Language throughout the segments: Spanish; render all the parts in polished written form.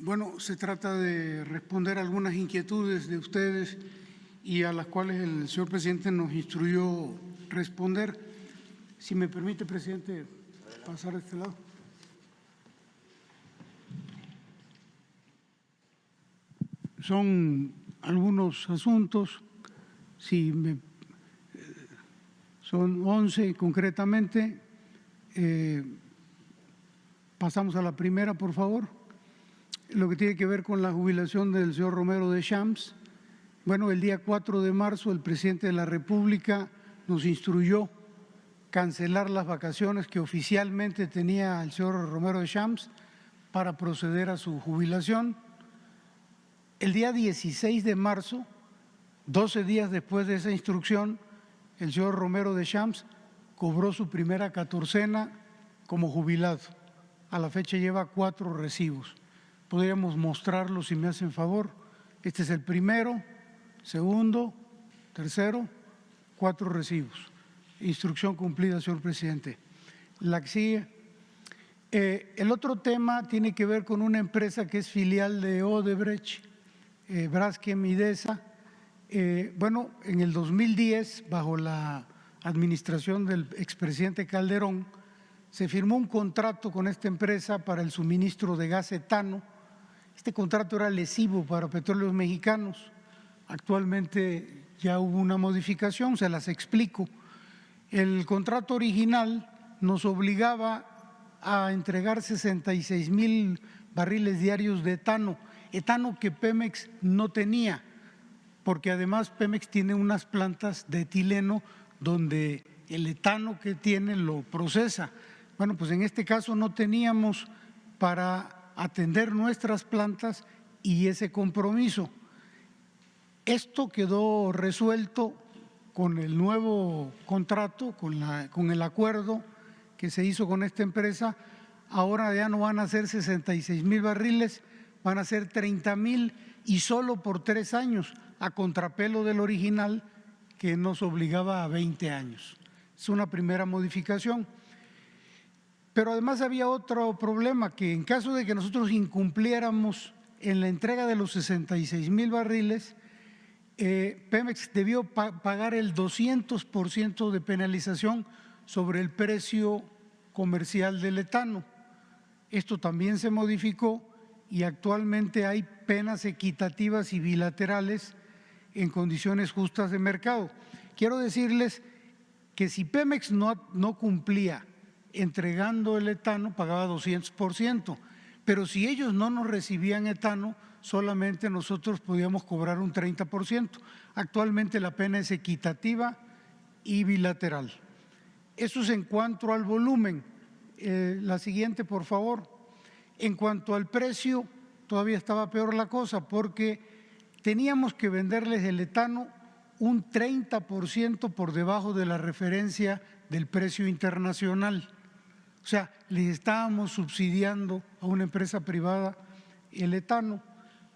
Bueno, se trata de responder algunas inquietudes de ustedes y a las cuales el señor presidente nos instruyó responder. Si me permite, presidente, pasar a este lado. Son algunos asuntos, son 11 concretamente. Pasamos a la primera, por favor. Lo que tiene que ver con la jubilación del señor Romero Deschamps. Bueno, el día 4 de marzo el presidente de la República nos instruyó cancelar las vacaciones que oficialmente tenía el señor Romero Deschamps para proceder a su jubilación. El día 16 de marzo, 12 días después de esa instrucción, el señor Romero Deschamps cobró su primera catorcena como jubilado. A la fecha lleva 4 recibos. Podríamos mostrarlos si me hacen favor. Este es el primero, segundo, tercero, 4 recibos. Instrucción cumplida, señor presidente. La que sigue. El otro tema tiene que ver con una empresa que es filial de Odebrecht, Braskem Idesa. Bueno, en el 2010, bajo la administración del expresidente Calderón, se firmó un contrato con esta empresa para el suministro de gas etano. Este contrato era lesivo para Petróleos Mexicanos. Actualmente ya hubo una modificación, se las explico. El contrato original nos obligaba a entregar 66,000 barriles diarios de etano que Pemex no tenía, porque además Pemex tiene unas plantas de etileno donde el etano que tiene lo procesa. Bueno, pues en este caso no teníamos para atender nuestras plantas y ese compromiso. Esto quedó resuelto con el nuevo contrato, con el acuerdo que se hizo con esta empresa. Ahora ya no van a ser 66,000 barriles, van a ser 30,000 y solo por 3 años, a contrapelo del original que nos obligaba a 20 años. Es una primera modificación. Pero además había otro problema, que en caso de que nosotros incumpliéramos en la entrega de los 66,000 barriles, Pemex debió pagar el 200% de penalización sobre el precio comercial del etano. Esto también se modificó y actualmente hay penas equitativas y bilaterales en condiciones justas de mercado. Quiero decirles que si Pemex no cumplía entregando el etano, pagaba 200%, pero si ellos no nos recibían etano, solamente nosotros podíamos cobrar un 30%. Actualmente la pena es equitativa y bilateral. Eso es en cuanto al volumen. La siguiente, por favor. En cuanto al precio, todavía estaba peor la cosa, porque teníamos que venderles el etano un 30% por debajo de la referencia del precio internacional. O sea, les estábamos subsidiando a una empresa privada el etano.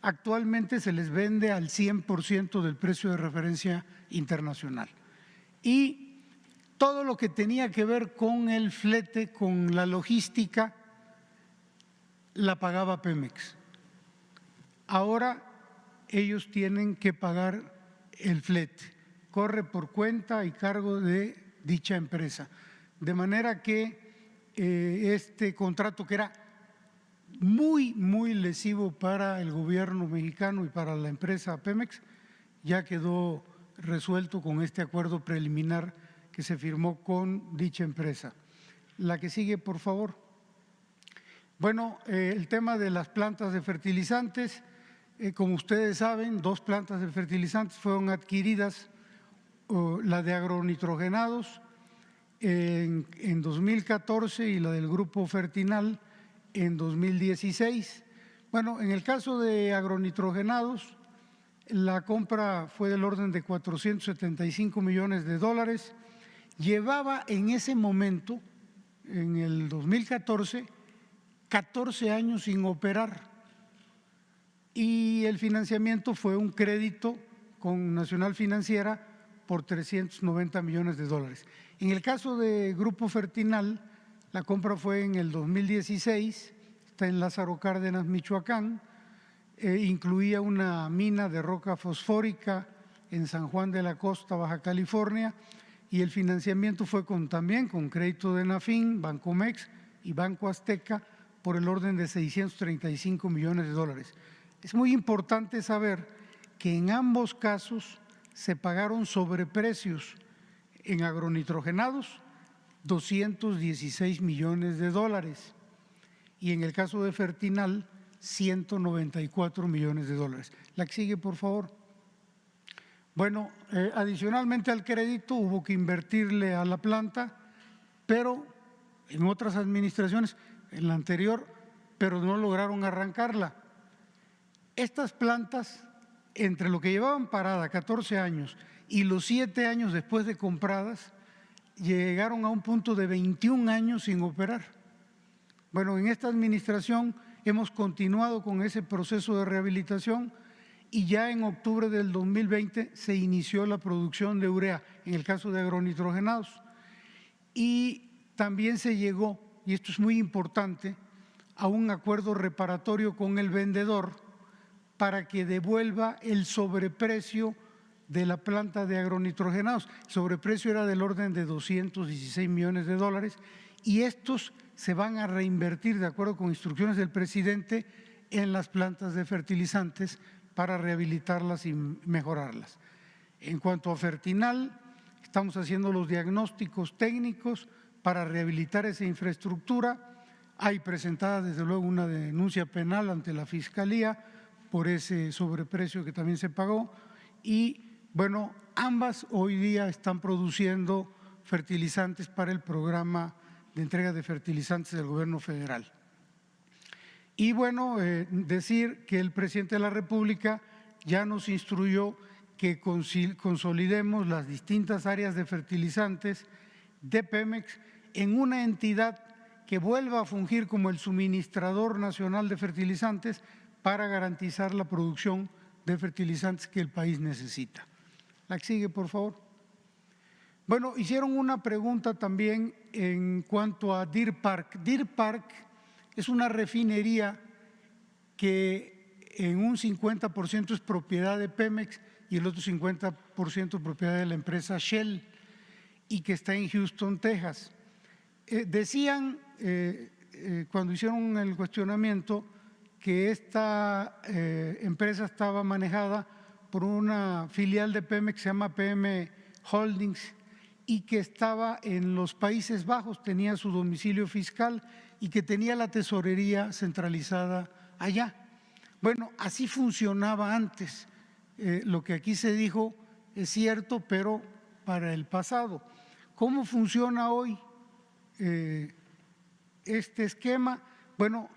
Actualmente se les vende al 100% del precio de referencia internacional. Y todo lo que tenía que ver con el flete, con la logística, la pagaba Pemex. Ahora ellos tienen que pagar el flete, corre por cuenta y cargo de dicha empresa. De manera que este contrato, que era muy lesivo para el gobierno mexicano y para la empresa Pemex, ya quedó resuelto con este acuerdo preliminar que se firmó con dicha empresa. La que sigue, por favor. Bueno, el tema de las plantas de fertilizantes, como ustedes saben, 2 plantas de fertilizantes fueron adquiridas, la de agronitrogenados en 2014 y la del Grupo Fertinal en 2016. Bueno, en el caso de agronitrogenados, la compra fue del orden de 475 millones de dólares. Llevaba en ese momento, en el 2014, 14 años sin operar y el financiamiento fue un crédito con Nacional Financiera por 390 millones de dólares. En el caso de Grupo Fertinal, la compra fue en el 2016, está en Lázaro Cárdenas, Michoacán, incluía una mina de roca fosfórica en San Juan de la Costa, Baja California, y el financiamiento fue también con crédito de Nafin, Bancomex y Banco Azteca por el orden de 635 millones de dólares. Es muy importante saber que en ambos casos se pagaron sobreprecios. En agronitrogenados, 216 millones de dólares, y en el caso de Fertinal, 194 millones de dólares. La que sigue, por favor. Bueno, adicionalmente al crédito hubo que invertirle a la planta, pero en otras administraciones, en la anterior, pero no lograron arrancarla. Estas plantas, entre lo que llevaban parada 14 años y los 7 años después de compradas, llegaron a un punto de 21 años sin operar. Bueno, en esta administración hemos continuado con ese proceso de rehabilitación y ya en octubre del 2020 se inició la producción de urea, en el caso de agronitrogenados. Y también se llegó, y esto es muy importante, a un acuerdo reparatorio con el vendedor para que devuelva el sobreprecio de la planta de agronitrogenados. El sobreprecio era del orden de 216 millones de dólares y estos se van a reinvertir, de acuerdo con instrucciones del presidente, en las plantas de fertilizantes para rehabilitarlas y mejorarlas. En cuanto a Fertinal, estamos haciendo los diagnósticos técnicos para rehabilitar esa infraestructura. Hay presentada desde luego una denuncia penal ante la Fiscalía por ese sobreprecio que también se pagó y bueno, ambas hoy día están produciendo fertilizantes para el programa de entrega de fertilizantes del gobierno federal. Y bueno, decir que el presidente de la República ya nos instruyó que consolidemos las distintas áreas de fertilizantes de Pemex en una entidad que vuelva a fungir como el suministrador nacional de fertilizantes para garantizar la producción de fertilizantes que el país necesita. La que sigue, por favor. Bueno, hicieron una pregunta también en cuanto a Deer Park. Deer Park es una refinería que en un 50% es propiedad de Pemex y el otro 50% propiedad de la empresa Shell y que está en Houston, Texas. Decían cuando hicieron el cuestionamiento que esta empresa estaba manejada por una filial de Pemex que se llama PM Holdings y que estaba en los Países Bajos, tenía su domicilio fiscal y que tenía la tesorería centralizada allá. Bueno, así funcionaba antes. Lo que aquí se dijo es cierto, pero para el pasado. ¿Cómo funciona hoy este esquema? Bueno,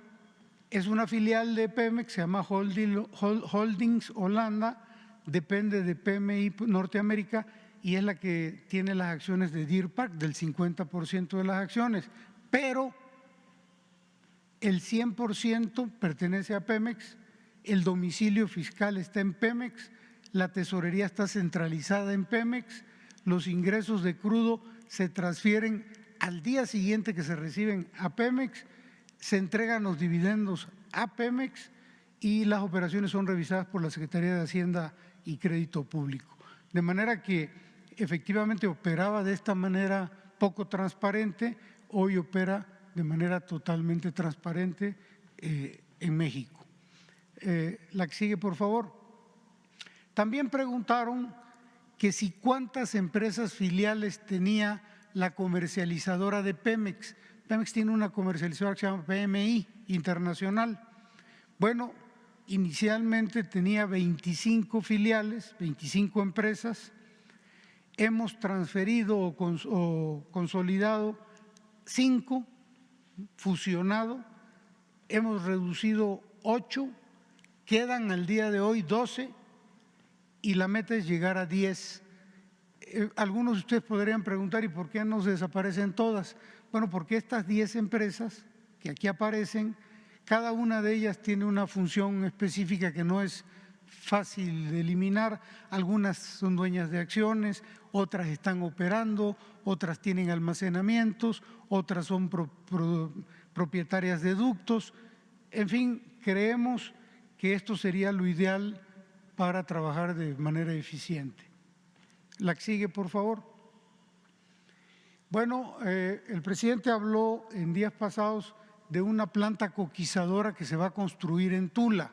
es una filial de Pemex, se llama Holdings Holanda, depende de PMI Norteamérica y es la que tiene las acciones de Deer Park, del 50% de las acciones, pero el 100% pertenece a Pemex, el domicilio fiscal está en Pemex, la tesorería está centralizada en Pemex, los ingresos de crudo se transfieren al día siguiente que se reciben a Pemex, se entregan los dividendos a Pemex y las operaciones son revisadas por la Secretaría de Hacienda y Crédito Público. De manera que efectivamente operaba de esta manera poco transparente, hoy opera de manera totalmente transparente en México. La que sigue, por favor. También preguntaron que si cuántas empresas filiales tenía la comercializadora de Pemex. Pemex tiene una comercializadora que se llama PMI Internacional. Bueno, inicialmente tenía 25 filiales, 25 empresas. Hemos transferido o consolidado 5, fusionado, hemos reducido 8, quedan al día de hoy 12 y la meta es llegar a 10. Algunos de ustedes podrían preguntar, ¿y por qué no se desaparecen todas? Bueno, porque estas 10 empresas que aquí aparecen, cada una de ellas tiene una función específica que no es fácil de eliminar. Algunas son dueñas de acciones, otras están operando, otras tienen almacenamientos, otras son propietarias de ductos. En fin, creemos que esto sería lo ideal para trabajar de manera eficiente. La que sigue, por favor. Bueno, el presidente habló en días pasados de una planta coquizadora que se va a construir en Tula.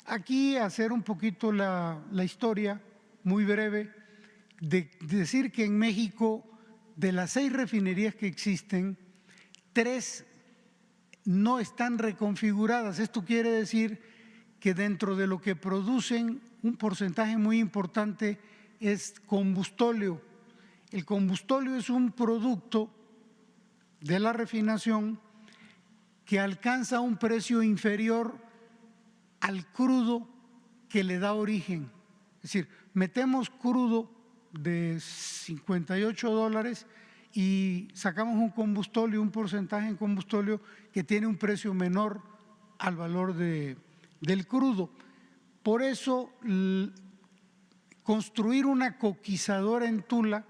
Aquí hacer un poquito la historia, muy breve, de decir que en México, de las 6 refinerías que existen, 3 no están reconfiguradas. Esto quiere decir que dentro de lo que producen, un porcentaje muy importante es combustóleo. El combustóleo es un producto de la refinación que alcanza un precio inferior al crudo que le da origen. Es decir, metemos crudo de $58 y sacamos un combustóleo, un porcentaje en combustóleo que tiene un precio menor al valor del crudo. Por eso, construir una coquizadora en Tula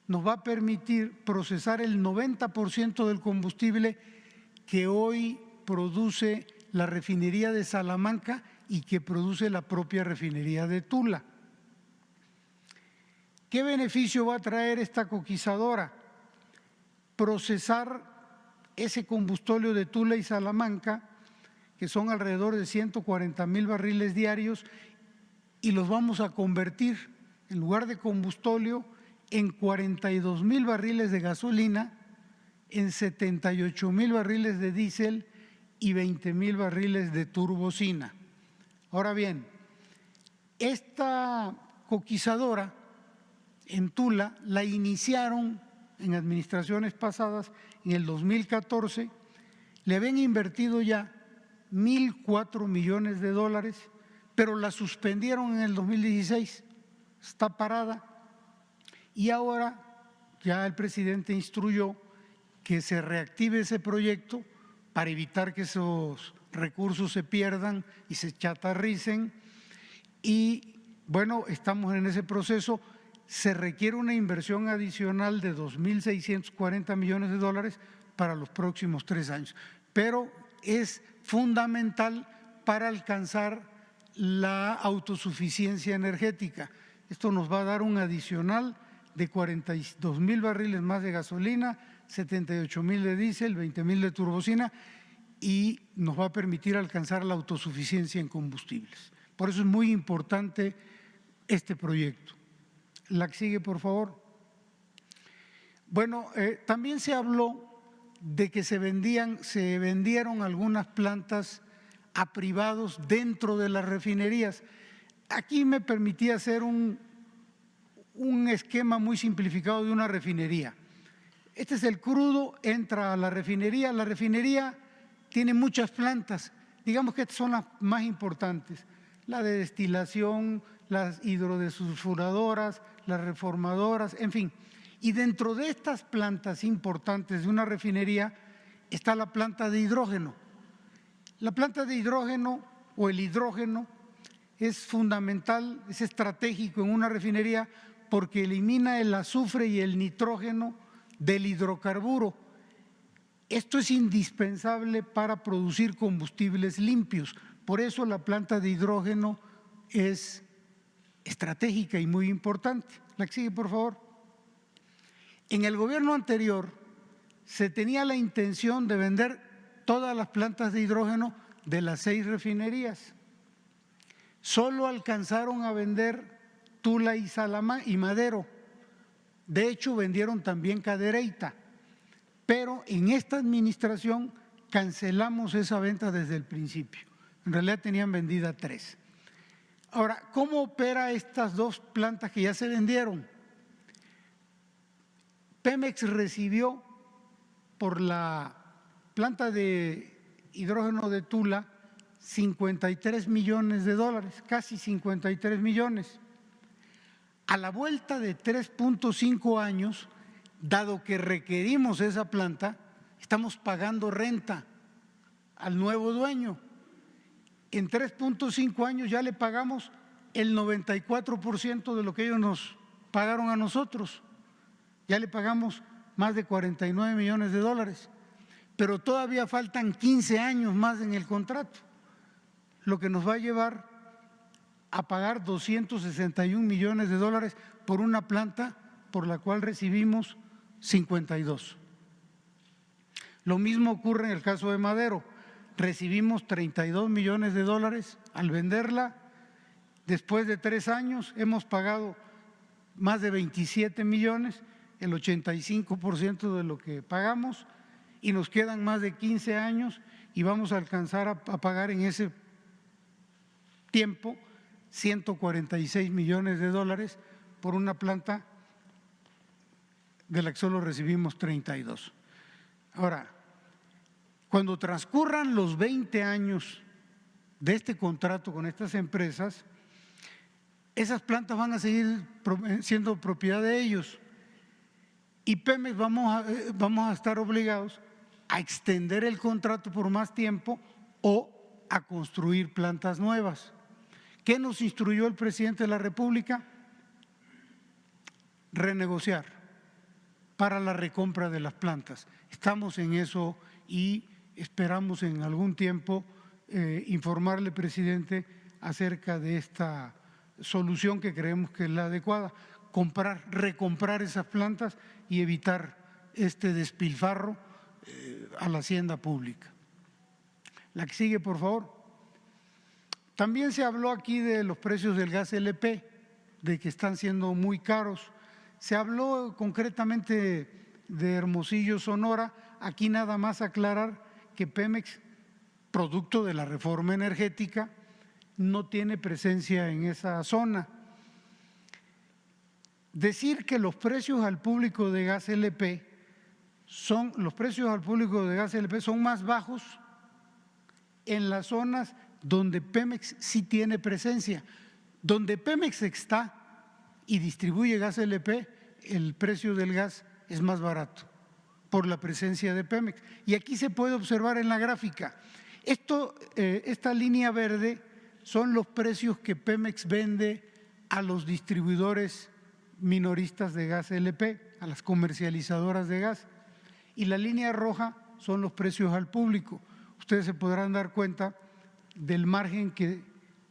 nos va a permitir procesar el 90% del combustible que hoy produce la refinería de Salamanca y que produce la propia refinería de Tula. ¿Qué beneficio va a traer esta coquizadora? Procesar ese combustóleo de Tula y Salamanca, que son alrededor de 140,000 barriles diarios, y los vamos a convertir, en lugar de combustóleo, en 42,000 barriles de gasolina, en 78,000 barriles de diésel y 20,000 barriles de turbocina. Ahora bien, esta coquizadora en Tula la iniciaron en administraciones pasadas, en el 2014, le habían invertido ya 1,004 millones de dólares, pero la suspendieron en el 2016, está parada, y ahora ya el presidente instruyó que se reactive ese proyecto para evitar que esos recursos se pierdan y se chatarricen. Y bueno, estamos en ese proceso. Se requiere una inversión adicional de 2,640 millones de dólares para los próximos 3 años, pero es fundamental para alcanzar la autosuficiencia energética. Esto nos va a dar un adicional de 42,000 barriles más de gasolina, 78,000 de diésel, 20,000 de turbocina, y nos va a permitir alcanzar la autosuficiencia en combustibles. Por eso es muy importante este proyecto. La que sigue, por favor. Bueno, también se habló de que se vendieron algunas plantas a privados dentro de las refinerías. Aquí me permití hacer un esquema muy simplificado de una refinería. Este es el crudo, entra a la refinería tiene muchas plantas, digamos que estas son las más importantes, la de destilación, las hidrodesulfuradoras, las reformadoras, en fin. Y dentro de estas plantas importantes de una refinería está la planta de hidrógeno. La planta de hidrógeno o el hidrógeno es fundamental, es estratégico en una refinería porque elimina el azufre y el nitrógeno del hidrocarburo. Esto es indispensable para producir combustibles limpios. Por eso la planta de hidrógeno es estratégica y muy importante. La que sigue, por favor. En el gobierno anterior se tenía la intención de vender todas las plantas de hidrógeno de las 6 refinerías. Solo alcanzaron a vender Tula y Salamanca y Madero. De hecho, vendieron también Cadereyta. Pero en esta administración cancelamos esa venta desde el principio. En realidad tenían vendida 3. Ahora, ¿cómo opera estas 2 plantas que ya se vendieron? Pemex recibió por la planta de hidrógeno de Tula 53 millones de dólares, casi 53 millones. A la vuelta de 3.5 años, dado que requerimos esa planta, estamos pagando renta al nuevo dueño. En 3.5 años ya le pagamos el 94% de lo que ellos nos pagaron a nosotros. Ya le pagamos más de 49 millones de dólares, pero todavía faltan 15 años más en el contrato. lo que nos va a llevar a pagar 261 millones de dólares por una planta por la cual recibimos 52. Lo mismo ocurre en el caso de Madero. Recibimos 32 millones de dólares al venderla. Después de 3 años hemos pagado más de 27 millones, el 85% de lo que pagamos, y nos quedan más de 15 años y vamos a alcanzar a pagar en ese tiempo 146 millones de dólares por una planta de la que solo recibimos 32. Ahora, cuando transcurran los 20 años de este contrato con estas empresas, esas plantas van a seguir siendo propiedad de ellos y Pemex vamos a estar obligados a extender el contrato por más tiempo o a construir plantas nuevas. ¿Qué nos instruyó el presidente de la República? Renegociar para la recompra de las plantas. Estamos en eso y esperamos en algún tiempo informarle, presidente, acerca de esta solución que creemos que es la adecuada, recomprar esas plantas y evitar este despilfarro a la hacienda pública. La que sigue, por favor. También se habló aquí de los precios del gas LP, de que están siendo muy caros. Se habló concretamente de Hermosillo, Sonora. Aquí nada más aclarar que Pemex, producto de la reforma energética, no tiene presencia en esa zona. Decir que los precios al público de gas LP son más bajos en las zonas donde Pemex sí tiene presencia. Donde Pemex está y distribuye gas LP, el precio del gas es más barato por la presencia de Pemex. Y aquí se puede observar en la gráfica. Esta línea verde son los precios que Pemex vende a los distribuidores minoristas de gas LP, a las comercializadoras de gas. Y la línea roja son los precios al público. Ustedes se podrán dar cuenta del margen que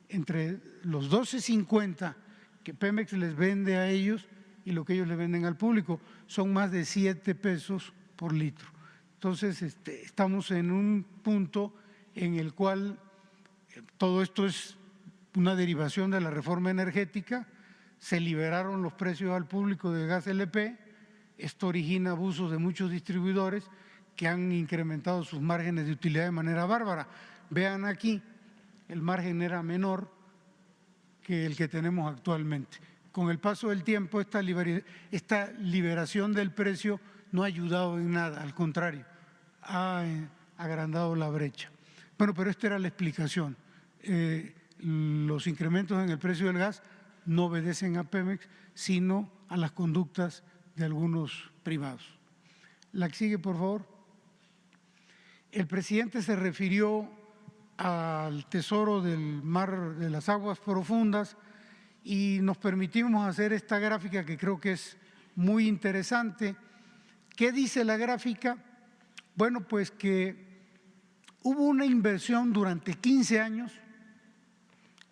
entre los 12.50 que Pemex les vende a ellos y lo que ellos le venden al público, son más de 7 pesos por litro. Entonces, estamos en un punto en el cual todo esto es una derivación de la reforma energética, se liberaron los precios al público de gas LP, esto origina abusos de muchos distribuidores que han incrementado sus márgenes de utilidad de manera bárbara. Vean aquí, el margen era menor que el que tenemos actualmente. Con el paso del tiempo, esta liberación del precio no ha ayudado en nada, al contrario, ha agrandado la brecha. Bueno, pero esta era la explicación. Los incrementos en el precio del gas no obedecen a Pemex, sino a las conductas de algunos privados. La que sigue, por favor. El presidente se refirió al tesoro del mar, de las aguas profundas, y nos permitimos hacer esta gráfica que creo que es muy interesante. ¿Qué dice la gráfica? Bueno, pues que hubo una inversión durante 15 años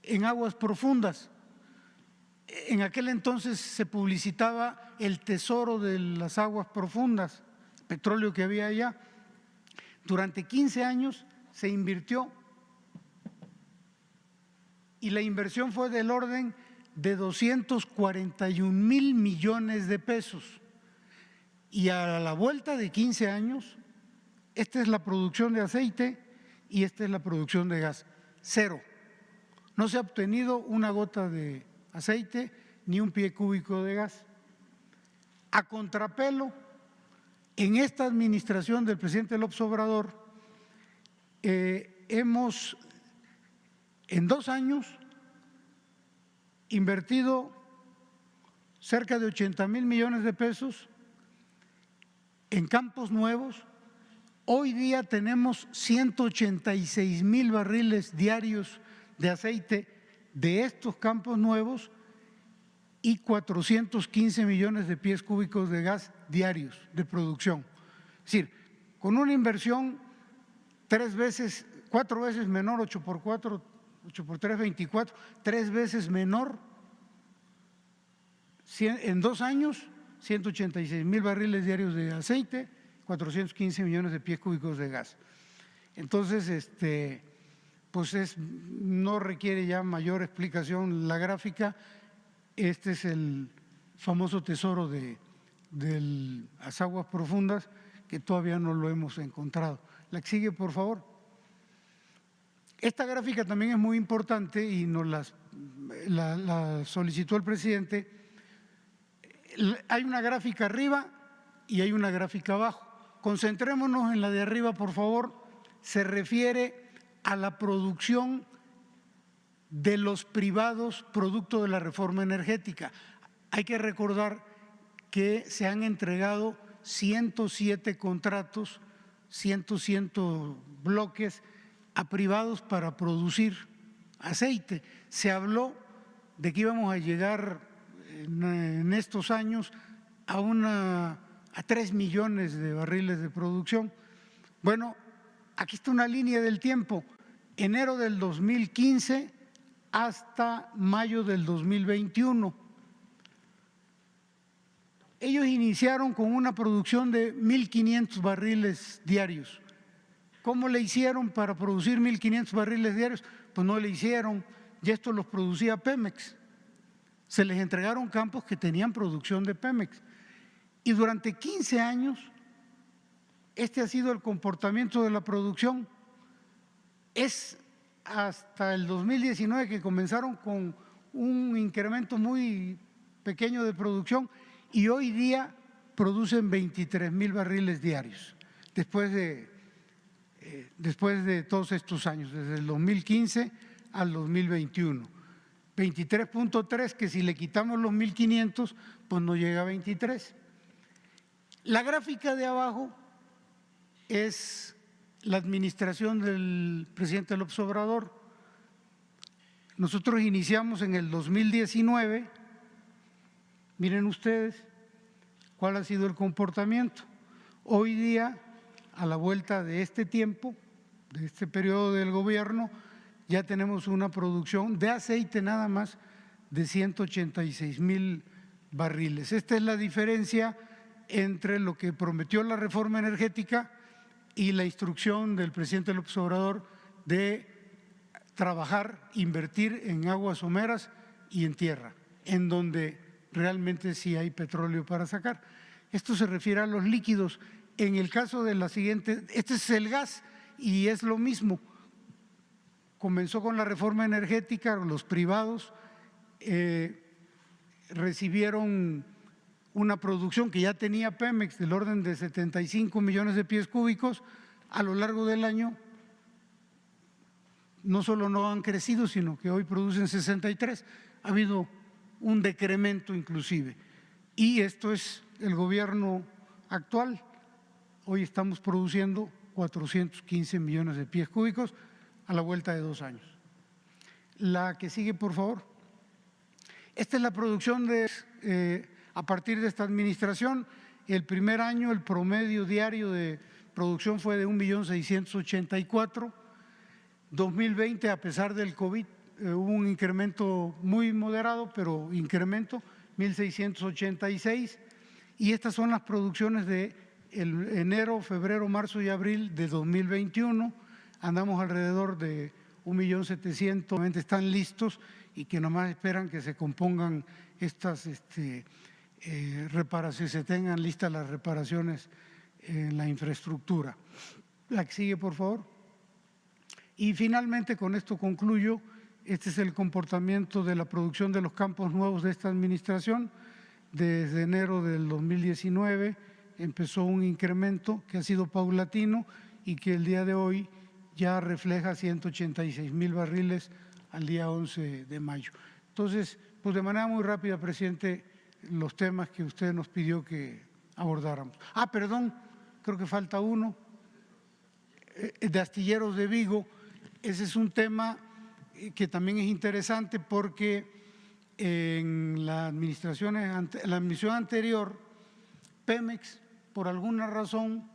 en aguas profundas. En aquel entonces se publicitaba el tesoro de las aguas profundas, petróleo que había allá. Durante 15 años se invirtió y la inversión fue del orden de 241,000 millones de pesos. Y a la vuelta de 15 años, esta es la producción de aceite y esta es la producción de gas. Cero. No se ha obtenido una gota de aceite ni un pie cúbico de gas. A contrapelo, en esta administración del presidente López Obrador, hemos en 2 años invertido cerca de 80,000 millones de pesos en campos nuevos. Hoy día tenemos 186,000 barriles diarios de aceite de estos campos nuevos y 415 millones de pies cúbicos de gas diarios de producción. Es decir, con una inversión 4 veces menor, 8 por 4, 8 por 3, 24, 3 veces menor. En 2 años, 186,000 barriles diarios de aceite, 415 millones de pies cúbicos de gas. Entonces, pues no requiere ya mayor explicación la gráfica. Este es el famoso tesoro de las aguas profundas que todavía no lo hemos encontrado. La que sigue, por favor. Esta gráfica también es muy importante y nos la solicitó el presidente. Hay una gráfica arriba y hay una gráfica abajo. Concentrémonos en la de arriba, por favor. Se refiere a la producción de los privados producto de la reforma energética. Hay que recordar que se han entregado 107 contratos, 100 bloques a privados para producir aceite. Se habló de que íbamos a llegar en estos años a 3 millones de barriles de producción. Bueno, aquí está una línea del tiempo, enero del 2015 hasta mayo del 2021. Ellos iniciaron con una producción de 1.500 barriles diarios. ¿Cómo le hicieron para producir 1.500 barriles diarios? Pues no le hicieron, y esto los producía Pemex. Se les entregaron campos que tenían producción de Pemex. Y durante 15 años, este ha sido el comportamiento de la producción. Es hasta el 2019 que comenzaron con un incremento muy pequeño de producción y hoy día producen 23,000 barriles diarios, después de todos estos años, desde el 2015 al 2021. 23.3, que si le quitamos los 1.500, pues no llega a 23. La gráfica de abajo es la administración del presidente López Obrador. Nosotros iniciamos en el 2019, miren ustedes cuál ha sido el comportamiento. Hoy día, a la vuelta de este tiempo, de este periodo del gobierno, ya tenemos una producción de aceite nada más de 186,000 barriles. Esta es la diferencia entre lo que prometió la reforma energética y la instrucción del presidente López Obrador de trabajar, invertir en aguas someras y en tierra, en donde realmente sí hay petróleo para sacar. Esto se refiere a los líquidos. En el caso de la siguiente, este es el gas y es lo mismo. Comenzó con la reforma energética, los privados recibieron una producción que ya tenía Pemex del orden de 75 millones de pies cúbicos. A lo largo del año no solo no han crecido, sino que hoy producen 63. Ha habido un decremento inclusive. Y esto es el gobierno actual. Hoy estamos produciendo 415 millones de pies cúbicos a la vuelta de 2 años. La que sigue, por favor. Esta es la producción a partir de esta administración. El primer año el promedio diario de producción fue de 1.684.000. 2020, a pesar del COVID, hubo un incremento muy moderado, pero incremento, 1.686. Y estas son las producciones de enero, febrero, marzo y abril de 2021. Andamos alrededor de 1.700.000, están listos y que nomás esperan que se compongan estas reparaciones, se tengan listas las reparaciones en la infraestructura. La que sigue, por favor. Y finalmente, con esto concluyo, este es el comportamiento de la producción de los campos nuevos de esta administración. Desde enero del 2019 empezó un incremento que ha sido paulatino y que el día de hoy ya refleja 186,000 barriles al día 11 de mayo. Entonces, pues de manera muy rápida, presidente, los temas que usted nos pidió que abordáramos. Perdón, creo que falta uno, de Astilleros de Vigo. Ese es un tema que también es interesante porque en la administración anterior, Pemex, por alguna razón,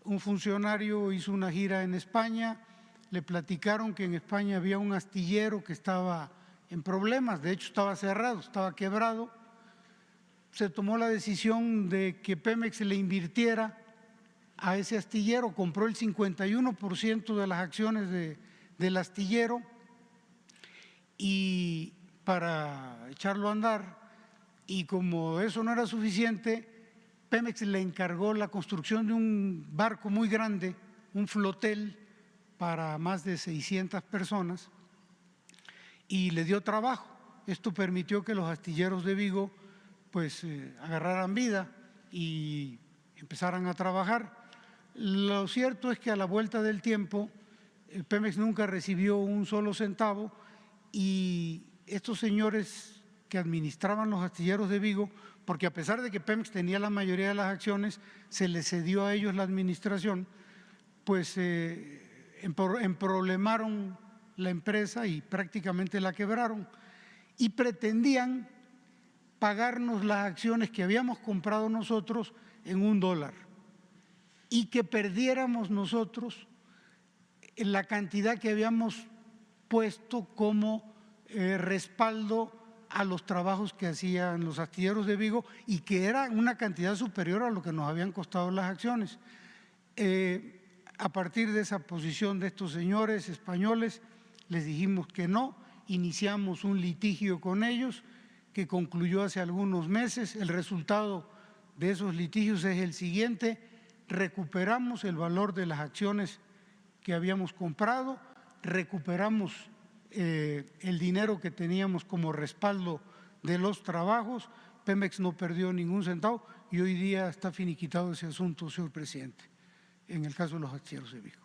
un funcionario hizo una gira en España, le platicaron que en España había un astillero que estaba en problemas, de hecho estaba cerrado, estaba quebrado. Se tomó la decisión de que Pemex le invirtiera a ese astillero, compró el 51% de las acciones del astillero y para echarlo a andar, y como eso no era suficiente, Pemex le encargó la construcción de un barco muy grande, un flotel para más de 600 personas y le dio trabajo. Esto permitió que los astilleros de Vigo pues agarraran vida y empezaran a trabajar. Lo cierto es que a la vuelta del tiempo Pemex nunca recibió un solo centavo y estos señores que administraban los astilleros de Vigo, porque a pesar de que Pemex tenía la mayoría de las acciones, se les cedió a ellos la administración, pues emproblemaron la empresa y prácticamente la quebraron y pretendían pagarnos las acciones que habíamos comprado nosotros en $1 y que perdiéramos nosotros la cantidad que habíamos puesto como respaldo a los trabajos que hacían los astilleros de Vigo y que era una cantidad superior a lo que nos habían costado las acciones. A partir de esa posición de estos señores españoles, les dijimos que no, iniciamos un litigio con ellos que concluyó hace algunos meses. El resultado de esos litigios es el siguiente: recuperamos el valor de las acciones que habíamos comprado, recuperamos el dinero que teníamos como respaldo de los trabajos. Pemex no perdió ningún centavo y hoy día está finiquitado ese asunto, señor presidente, en el caso de los astilleros de Vigo.